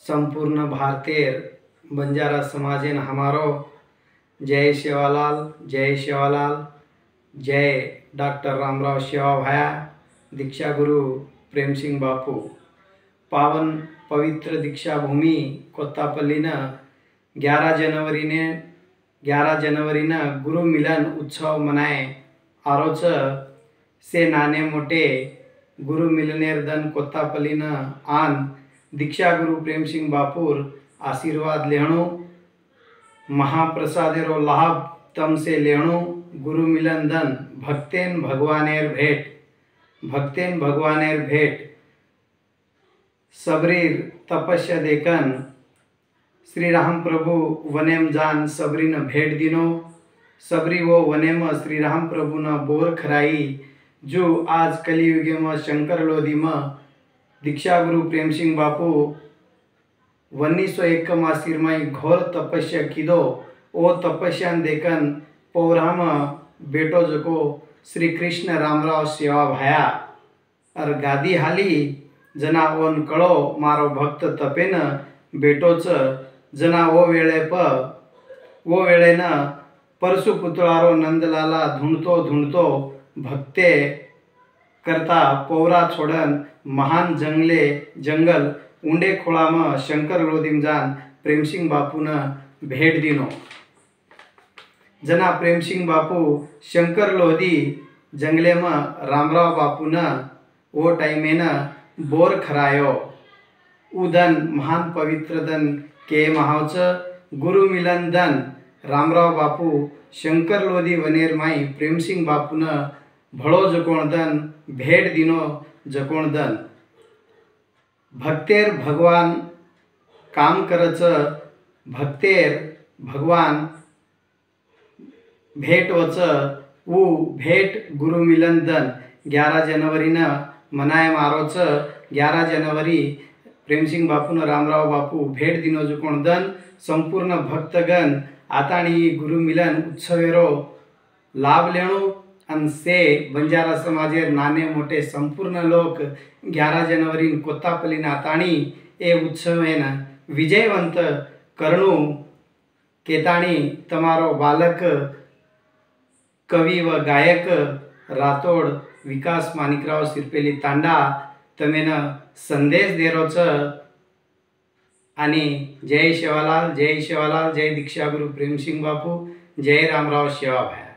संपूर्ण भारतीय बंजारा समाजेन हमारो जय सेवालाल, जय सेवालाल, जय डॉक्टर रामराव सेवा भाया, दीक्षा गुरु प्रेम सिंह बापू। पावन पवित्र दीक्षा भूमि कोत्तापल्ली न 11 जनवरी न गुरु मिलन उत्सव मनाए आरोच से नाने मोटे गुरु मिलनेर दन कोत्तापल्ली न आन दीक्षा गुरु प्रेम सिंह बापूर आशीर्वाद लेणु महाप्रसादेरो लाभ तम से लेणु गुरु मिलन दन भक्तेन भगवानेर भेट सबरीर तपस्या देखन श्री राम प्रभु वनेम जान सबरी न भेट दिनो। सबरी वो वनेम श्री राम प्रभु न बोर खराई जो आज कलियुगे में शंकर लोधी में दीक्षा गुरु प्रेम सिंह बापू 1901 मासिर में घोर तपस्या कीधो। ओ तपस्या देखन पौराम बेटो जको श्री कृष्ण रामराव सेवा भाया और गादी हाली जना ओन कळो मारो भक्त तपेन बेटोच जना वो वेळे न परशु पुतळारो नंदलाला धुंडतो भक्ते करता पौरा छोड़न महान जंगल ऊंडे खोला में शंकर लोधीम जान प्रेम सिंह बापू न भेट दिनो। जना प्रेम सिंह बापू शंकर लोधी जंगले में रामराव बापू न वो टाइमे न बोर खरायो। उदन महान पवित्र दन के महावच गुरु मिलन दन रामराव बापू शंकर लोधी वनेर माई प्रेम सिंह बापू न भलो जकोण दन भेट दिनो जकोण दन भक्तेर भगवान काम करच भक्तेर भगवान भेट वच ऊ भेट गुरु मिलन दन 11 जनवरी न मनाए मारोच 11 जनवरी प्रेम सिंह बापू न रामराव बापू भेट दिनो जकोण दन संपूर्ण भक्तगण आताणी गुरु मिलन उत्सवेरो लाभ लेणु अन से बंजारा समाजेर नाने मोटे संपूर्ण लोक 11 जनवरी कोत्तापल्ली नाताणी ए उत्सवेन विजयवंत करणु केताणी तमारो बालक कवि व गायक रातोड विकास माणिकराव सिरपेली तांडा तमेन संदेश देरोच आणि जय सेवालाल, जय दीक्षा गुरु प्रेम सिंह बापू, जय रामराव सेवा भाया।